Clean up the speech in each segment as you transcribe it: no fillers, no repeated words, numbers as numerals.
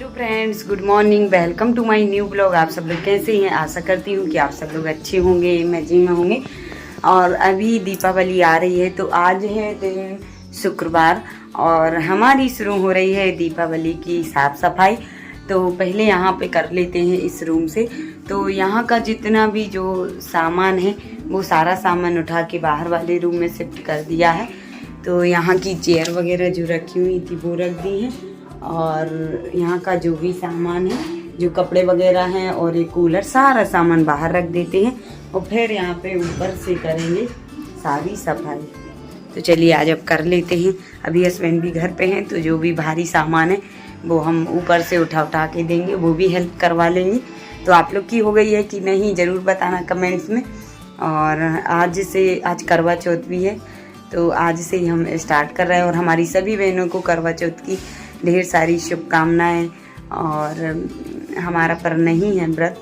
Hello friends, good morning. Welcome to my new blog. आप सब लोग कैसे हैं? आशा करती हूँ कि आप सब लोग अच्छे होंगे, मजे में होंगे। और अभी दीपावली आ रही है, तो आज है दिन शुक्रवार और हमारी शुरू हो रही है दीपावली की साफ़ सफाई। तो पहले यहाँ पे कर लेते हैं इस रूम से। तो यहाँ का जितना भी जो सामान है वो सारा सामान उठा के बाहर वाले रूम में शिफ्ट कर दिया है। तो यहाँ की चेयर वगैरह जो रखी हुई थी वो रख दी है, और यहाँ का जो भी सामान है, जो कपड़े वगैरह हैं और एक कूलर, सारा सामान बाहर रख देते हैं और फिर यहाँ पे ऊपर से करेंगे सारी सफाई। तो चलिए आज अब कर लेते हैं। अभी हस्बैंड भी घर पे हैं, तो जो भी भारी सामान है वो हम ऊपर से उठा के देंगे, वो भी हेल्प करवा लेंगे। तो आप लोग की हो गई है कि नहीं ज़रूर बताना कमेंट्स में। और आज करवा चौथ भी है, तो आज से ही हम स्टार्ट कर रहे हैं। और हमारी सभी बहनों को करवा चौथ की ढेर सारी शुभकामनाएं। और हमारा पर नहीं है व्रत,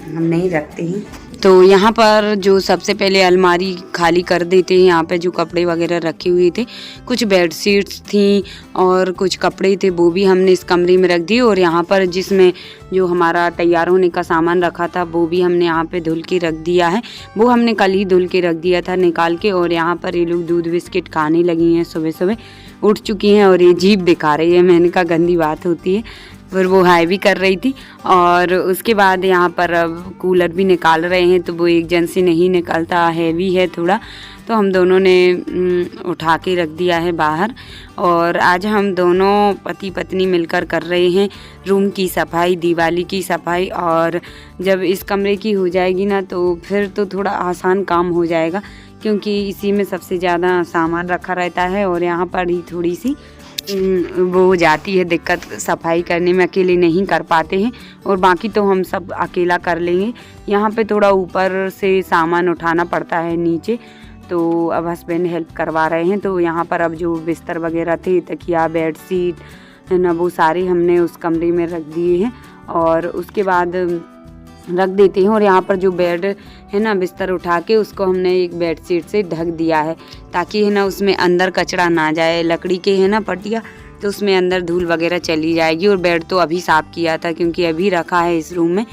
हम नहीं रखते हैं। तो यहाँ पर जो सबसे पहले अलमारी खाली कर देते हैं। यहाँ पे जो कपड़े वगैरह रखे हुए थे, कुछ बेडशीट्स थी और कुछ कपड़े थे, वो भी हमने इस कमरे में रख दिए। और यहाँ पर जिसमें जो हमारा तैयार होने का सामान रखा था वो भी हमने यहाँ पे धुल के रख दिया है। वो हमने कल ही धुल के रख दिया था निकाल के। और यहाँ पर ये लोग दूध बिस्किट खाने लगी हैं, सुबह सुबह उठ चुकी हैं और ये जीभ दिखा रही है। मैंने कहा गंदी बात होती है, फिर वो हाई भी कर रही थी। और उसके बाद यहाँ पर अब कूलर भी निकाल रहे हैं, तो वो एक जन से नहीं निकलता, हैवी है थोड़ा, तो हम दोनों ने उठा के रख दिया है बाहर। और आज हम दोनों पति पत्नी मिलकर कर रहे हैं रूम की सफाई, दिवाली की सफाई। और जब इस कमरे की हो जाएगी ना, तो फिर तो थोड़ा आसान काम हो जाएगा, क्योंकि इसी में सबसे ज़्यादा सामान रखा रहता है। और यहाँ पर ही थोड़ी सी वो हो जाती है दिक्कत, सफाई करने में अकेले नहीं कर पाते हैं। और बाकी तो हम सब अकेला कर लेंगे। यहाँ पे थोड़ा ऊपर से सामान उठाना पड़ता है नीचे, तो अब हस्बैंड हेल्प करवा रहे हैं। तो यहाँ पर अब जो बिस्तर वगैरह थे, तकिया, बेडशीट है ना, वो सारे हमने उस कमरे में रख दिए हैं और उसके बाद रख देते हैं। और यहाँ पर जो बेड है ना, बिस्तर उठा के उसको हमने एक बेडशीट से ढक दिया है, ताकि है ना उसमें अंदर कचरा ना जाए। लकड़ी के है ना पटिया, तो उसमें अंदर धूल वगैरह चली जाएगी। और बेड तो अभी साफ़ किया था, क्योंकि अभी रखा है इस रूम में,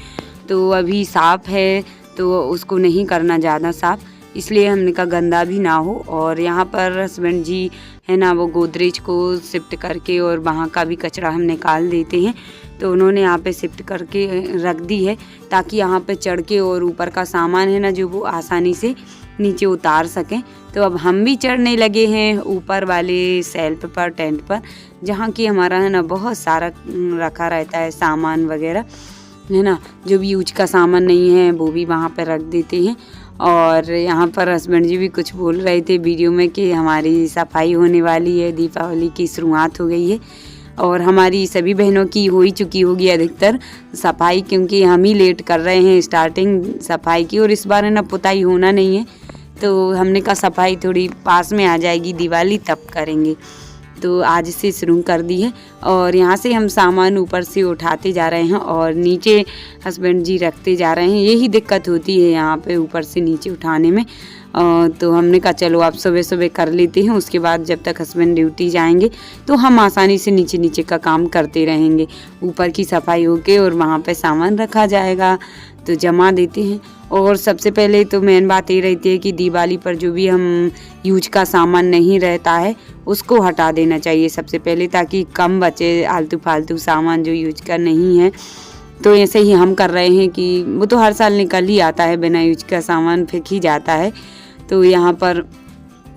तो अभी साफ़ है, तो उसको नहीं करना ज़्यादा साफ़, इसलिए हमने कहा गंदा भी ना हो। और यहाँ पर हस्बैंड जी है ना, वो गोदरेज को शिफ्ट करके और वहाँ का भी कचरा हम निकाल देते हैं, तो उन्होंने यहाँ पे शिफ्ट करके रख दी है, ताकि यहाँ पे चढ़ के और ऊपर का सामान है ना, जो वो आसानी से नीचे उतार सकें। तो अब हम भी चढ़ने लगे हैं ऊपर वाले शेल्फ पर, टेंट पर, जहाँ की हमारा है ना बहुत सारा रखा रहता है सामान वगैरह है ना। जो भी यूज का सामान नहीं है वो भी वहाँ पर रख देते हैं। और यहाँ पर हस्बैंड जी भी कुछ बोल रहे थे वीडियो में कि हमारी सफाई होने वाली है, दीपावली की शुरुआत हो गई है। और हमारी सभी बहनों की हो ही चुकी होगी अधिकतर सफाई, क्योंकि हम ही लेट कर रहे हैं स्टार्टिंग सफाई की। और इस बार है ना पुताई होना नहीं है, तो हमने कहा सफाई थोड़ी पास में आ जाएगी दिवाली, तब करेंगे, तो आज से शुरू कर दी है। और यहाँ से हम सामान ऊपर से उठाते जा रहे हैं और नीचे हस्बैंड जी रखते जा रहे हैं। यही दिक्कत होती है यहाँ पे ऊपर से नीचे उठाने में। तो हमने कहा चलो आप सुबह सुबह कर लेते हैं, उसके बाद जब तक हस्बैंड ड्यूटी जाएंगे तो हम आसानी से नीचे नीचे का काम करते रहेंगे। ऊपर की सफाई होके और वहाँ पे सामान रखा जाएगा, तो जमा देते हैं। और सबसे पहले तो मेन बात ये रहती है कि दिवाली पर जो भी हम यूज का सामान नहीं रहता है उसको हटा देना चाहिए सबसे पहले, ताकि कम बचे आलतू फालतू सामान जो यूज का नहीं है। तो ऐसे ही हम कर रहे हैं कि वो तो हर साल निकल ही आता है, बिना यूज का सामान फेंक ही जाता है। तो यहाँ पर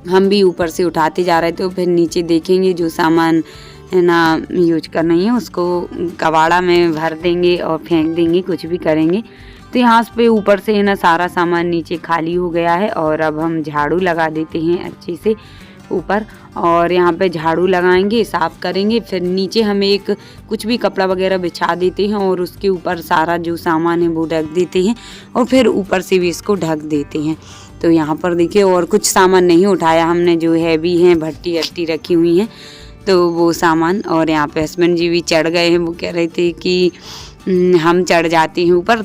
हम भी ऊपर से उठाते जा रहे थे, तो फिर नीचे देखेंगे जो सामान है ना यूज का नहीं है उसको कबाड़ा में भर देंगे और फेंक देंगे, कुछ भी करेंगे। तो यहाँ पे ऊपर से है ना सारा सामान नीचे खाली हो गया है। और अब हम झाड़ू लगा देते हैं अच्छे से ऊपर, और यहाँ पे झाड़ू लगाएंगे, साफ़ करेंगे। फिर नीचे हम एक कुछ भी कपड़ा वगैरह बिछा देते हैं और उसके ऊपर सारा जो सामान है वो ढक देते हैं, और फिर ऊपर से भी इसको ढक देते हैं। तो यहाँ पर देखिए और कुछ सामान नहीं उठाया हमने, जो हैवी हैं, भट्टी अट्टी रखी हुई हैं, तो वो सामान। और यहाँ पे हस्बैंड जी भी चढ़ गए हैं, वो कह रहे थे कि हम चढ़ जाते हैं ऊपर,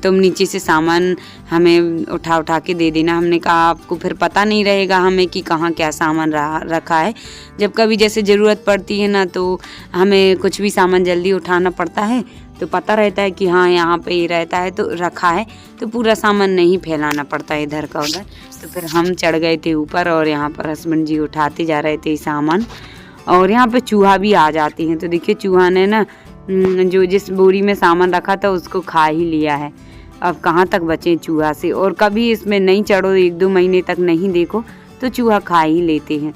तुम नीचे से सामान हमें उठा उठा के दे देना। हमने कहा आपको फिर पता नहीं रहेगा हमें कि कहाँ क्या सामान रखा है। जब कभी जैसे ज़रूरत पड़ती है ना तो हमें कुछ भी सामान जल्दी उठाना पड़ता है तो पता रहता है कि हाँ यहाँ पे ये रहता है तो रखा है, तो पूरा सामान नहीं फैलाना पड़ता इधर का उधर। तो फिर हम चढ़ गए थे ऊपर और यहाँ पर हस्बैंड जी उठाते जा रहे थे सामान। और यहाँ पे चूहा भी आ जाती हैं, तो देखिए चूहा ने ना जो जिस बोरी में सामान रखा था उसको खा ही लिया है। अब कहाँ तक बचे चूहा से, और कभी इसमें नहीं चढ़ो 1-2 महीने तक नहीं देखो तो चूहा खा ही लेते हैं।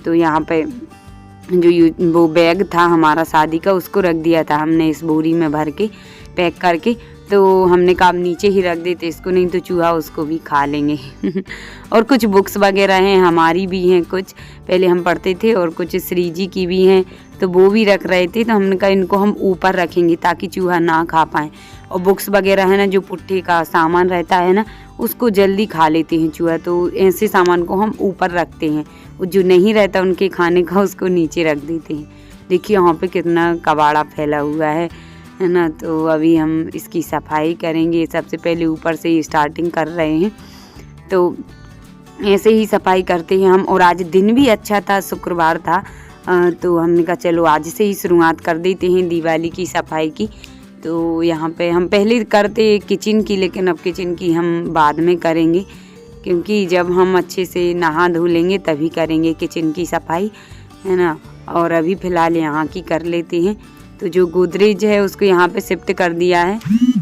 तो यहाँ पे जो वो बैग था हमारा शादी का उसको रख दिया था हमने इस बोरी में भर के पैक करके, तो हमने कहा नीचे ही रख देते इसको, नहीं तो चूहा उसको भी खा लेंगे। और कुछ बुक्स वगैरह हैं, हमारी भी हैं, कुछ पहले हम पढ़ते थे और कुछ श्री जी की भी हैं, तो वो भी रख रहे थे। तो हमने कहा इनको हम ऊपर रखेंगे ताकि चूहा ना खा पाए। और बुक्स वगैरह है ना, जो पुट्ठे का सामान रहता है ना उसको जल्दी खा लेते हैं चूहा, तो ऐसे सामान को हम ऊपर रखते हैं, जो नहीं रहता उनके खाने का उसको नीचे रख देते हैं। देखिए यहाँ पे कितना कबाड़ा फैला हुआ है ना। तो अभी हम इसकी सफाई करेंगे, सबसे पहले ऊपर से ही स्टार्टिंग कर रहे हैं। तो ऐसे ही सफाई करते हैं हम। और आज दिन भी अच्छा था, शुक्रवार था, तो हमने कहा चलो आज से ही शुरुआत कर देते हैं दिवाली की सफाई की। तो यहाँ पे हम पहले करते किचन की, लेकिन अब किचन की हम बाद में करेंगे, क्योंकि जब हम अच्छे से नहा धो लेंगे तभी करेंगे किचन की सफाई, है ना। और अभी फ़िलहाल यहाँ की कर लेते हैं। तो जो गोदरेज है उसको यहाँ पे शिफ्ट कर दिया है,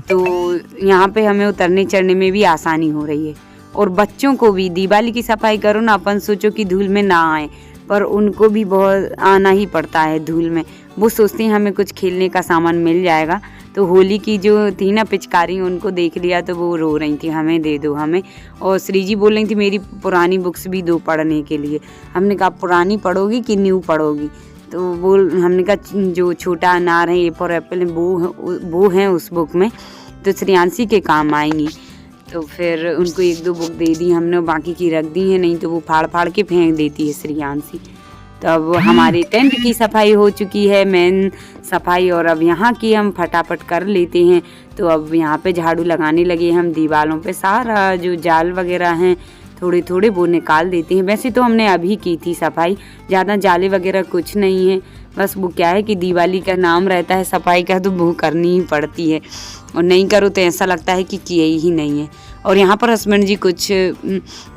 तो यहाँ पे हमें उतरने चढ़ने में भी आसानी हो रही है। और बच्चों को भी दिवाली की सफाई करो ना, अपन सोचो कि धूल में ना आए, पर उनको भी बहुत आना ही पड़ता है धूल में। वो सोचते हैं हमें कुछ खेलने का सामान मिल जाएगा। तो होली की जो थी ना पिचकारी, उनको देख लिया तो वो रो रही थी हमें दे दो हमें। और श्री जी बोल रही थी मेरी पुरानी बुक्स भी दो पढ़ने के लिए। हमने कहा पुरानी पढ़ोगी कि न्यू पढ़ोगी, तो वो हमने कहा जो छोटा अनार है, ए फॉर एप्पल है, वो हैं उस बुक में, तो श्रेयांशी के काम आएंगी। तो फिर उनको 1-2 बुक दे दी हमने, बाकी की रख दी है, नहीं तो वो फाड़ फाड़ के फेंक देती है श्रेयांशी। तो अब हमारी टेंट की सफाई हो चुकी है, मेन सफाई, और अब यहाँ की हम फटाफट कर लेते हैं। तो अब यहाँ पे झाड़ू लगाने लगे हम, दीवारों पे सारा जो जाल वगैरह हैं थोड़े थोड़े वो निकाल देते हैं। वैसे तो हमने अभी की थी सफाई, ज़्यादा जाले वगैरह कुछ नहीं है, बस वो क्या है कि दिवाली का नाम रहता है सफाई का, तो वो करनी ही पड़ती है, और नहीं करो तो ऐसा लगता है कि किए ही नहीं है। और यहाँ पर हस्बैंड जी कुछ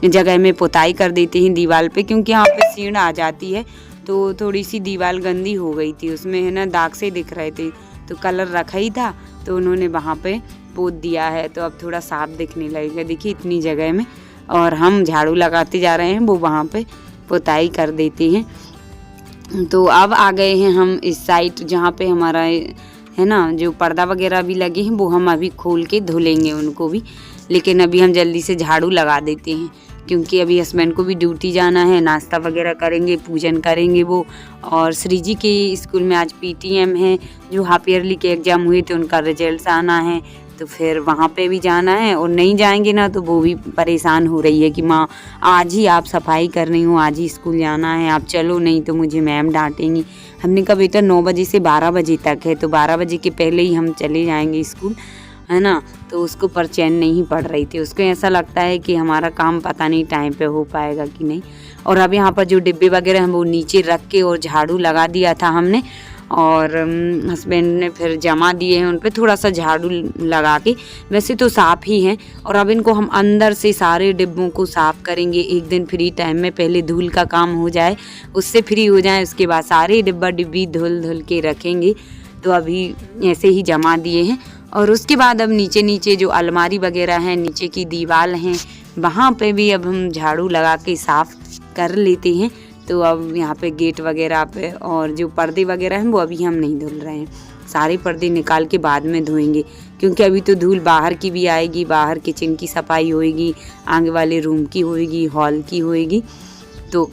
जगह में पुताई कर देते हैं दीवार पे, क्योंकि यहाँ पे सीढ़ आ जाती है, तो थोड़ी सी दीवार गंदी हो गई थी, उसमें है ना दाग से दिख रहे थे, तो कलर रखा ही था तो उन्होंने वहाँ पे पोत दिया है, तो अब थोड़ा साफ दिखने लगेगा। देखिए इतनी जगह में, और हम झाड़ू लगाते जा रहे हैं, वो वहाँ पे पुताई कर देते हैं। तो अब आ गए हैं हम इस साइड जहाँ पे हमारा है ना जो पर्दा वगैरह भी लगे हैं, वो हम अभी खोल के धुलेंगे उनको भी, लेकिन अभी हम जल्दी से झाड़ू लगा देते हैं, क्योंकि अभी हस्बैंड को भी ड्यूटी जाना है, नाश्ता वगैरह करेंगे, पूजन करेंगे वो। और श्री जी के स्कूल में आज PTM है, जो हाफ ईयरली के एग्ज़ाम हुए थे उनका रिजल्ट आना है, तो फिर वहाँ पे भी जाना है। और नहीं जाएंगे ना तो वो भी परेशान हो रही है कि माँ आज ही आप सफाई कर रही हो, आज ही स्कूल जाना है, आप चलो नहीं तो मुझे मैम डांटेंगी। हमने कहा बेटा 9 बजे से 12 बजे तक है, तो 12 बजे के पहले ही हम चले जाएंगे स्कूल, है ना। तो उसको पर चैन नहीं पड़ रही थी, उसको ऐसा लगता है कि हमारा काम पता नहीं टाइम पे हो पाएगा कि नहीं। और अब यहाँ पर जो डिब्बे वगैरह हैं वो नीचे रख के और झाड़ू लगा दिया था हमने, और हस्बैंड ने फिर जमा दिए हैं उन पर थोड़ा सा झाड़ू लगा के। वैसे तो साफ़ ही हैं, और अब इनको हम अंदर से सारे डिब्बों को साफ़ करेंगे। एक दिन फ्री टाइम में पहले धूल का काम हो जाए, उससे फ्री हो जाए, उसके बाद सारे डिब्बा डिब्बी धुल धुल के रखेंगे। तो अभी ऐसे ही जमा दिए हैं, और उसके बाद अब नीचे नीचे जो अलमारी वगैरह हैं, नीचे की दीवार हैं, वहाँ पे भी अब हम झाड़ू लगा के साफ़ कर लेते हैं। तो अब यहाँ पे गेट वगैरह पे और जो पर्दे वगैरह हैं वो अभी हम नहीं धुल रहे हैं, सारे पर्दे निकाल के बाद में धोएंगे, क्योंकि अभी तो धूल बाहर की भी आएगी, बाहर किचन की सफाई होएगी, आगे वाले रूम की होएगी, हॉल की होएगी। तो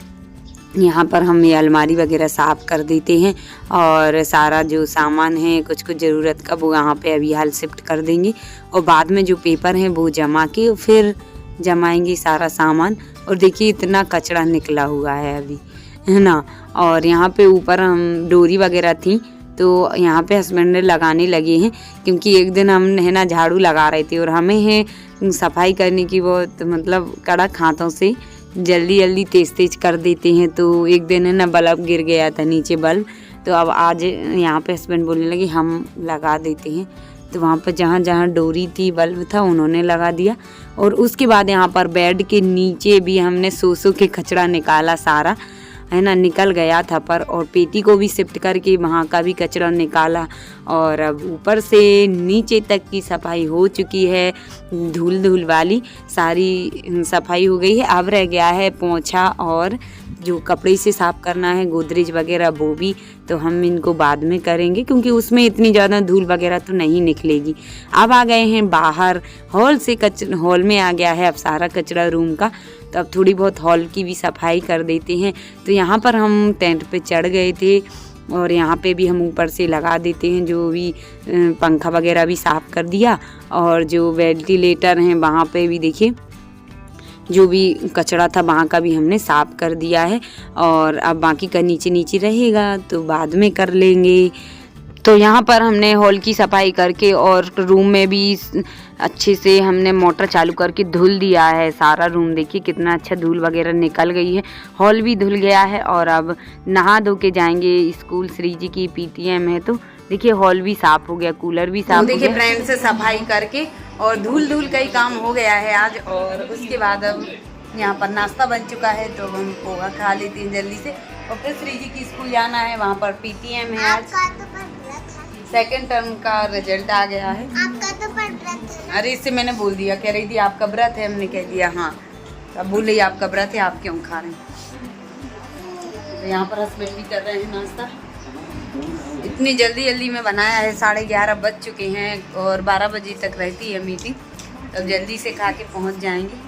यहाँ पर हम ये अलमारी वगैरह साफ़ कर देते हैं, और सारा जो सामान है कुछ कुछ ज़रूरत का वो यहाँ पे अभी हाल शिफ्ट कर देंगे, और बाद में जो पेपर हैं वो जमा के फिर जमाएंगे सारा सामान। और देखिए इतना कचरा निकला हुआ है अभी, है ना। और यहाँ पे ऊपर हम डोरी वगैरह थी तो यहाँ पे हस्बैंड ने लगाने लगे हैं, क्योंकि एक दिन हम है ना झाड़ू लगा रहे थे और हमें है सफाई करने की बहुत मतलब कड़क हाथों से जल्दी जल्दी तेज़ कर देते हैं। तो एक दिन है ना बल्ब गिर गया था नीचे बल्ब, तो अब आज यहाँ पे हस्बैंड बोलने लगे हम लगा देते हैं। तो वहाँ पर जहाँ जहाँ डोरी थी बल्ब था उन्होंने लगा दिया। और उसके बाद यहाँ पर बेड के नीचे भी हमने सो के कचरा निकाला, सारा है ना निकल गया था पर, और पेटी को भी शिफ्ट करके वहाँ का भी कचरा निकाला। और अब ऊपर से नीचे तक की सफाई हो चुकी है, धूल वाली सारी सफाई हो गई है। अब रह गया है पोंछा और जो कपड़े से साफ़ करना है गोदरेज वगैरह, वो भी तो हम इनको बाद में करेंगे, क्योंकि उसमें इतनी ज़्यादा धूल वगैरह तो नहीं निकलेगी। अब आ गए हैं बाहर, हॉल में आ गया है अब सारा कचरा रूम का, तो अब थोड़ी बहुत हॉल की भी सफाई कर देते हैं। तो यहाँ पर हम टेंट पे चढ़ गए थे और यहाँ पे भी हम ऊपर से लगा देते हैं, जो भी पंखा वगैरह भी साफ़ कर दिया। और जो वेंटिलेटर हैं वहाँ पे भी देखिए जो भी कचरा था वहाँ का भी हमने साफ़ कर दिया है। और अब बाकी का नीचे रहेगा तो बाद में कर लेंगे। तो यहाँ पर हमने हॉल की सफाई करके और रूम में भी अच्छे से हमने मोटर चालू करके धुल दिया है सारा रूम। देखिए कितना अच्छा धूल वगैरह निकल गई है, हॉल भी धुल गया है। और अब नहा धो के जाएंगे स्कूल, श्री जी की PTM है। तो देखिए हॉल भी साफ हो गया, कूलर भी साफ हो गया। देखिए फ्रेंड से सफाई करके और धूल का ही काम हो गया है आज। और उसके बाद अब यहाँ पर नाश्ता बन चुका है तो हम पोहा खा लेते हैं जल्दी से। और फिर श्री जी की स्कूल जाना है, वहाँ पर PTM है आज। सेकंड टर्म का रिजल्ट आ गया है। आपका तो व्रत है। अरे इससे मैंने बोल दिया, कह रही थी आपका व्रत है, हमने कह दिया हाँ। अब बोल रही आपका व्रत है, आप क्यों खा रहे हैं। तो यहाँ पर हस्बैंड भी कर रहे हैं नाश्ता। इतनी जल्दी में बनाया है, 11:30 बज चुके हैं और 12 बजे तक रहती है मीटिंग, तो जल्दी से खा के पहुँच जाएंगे।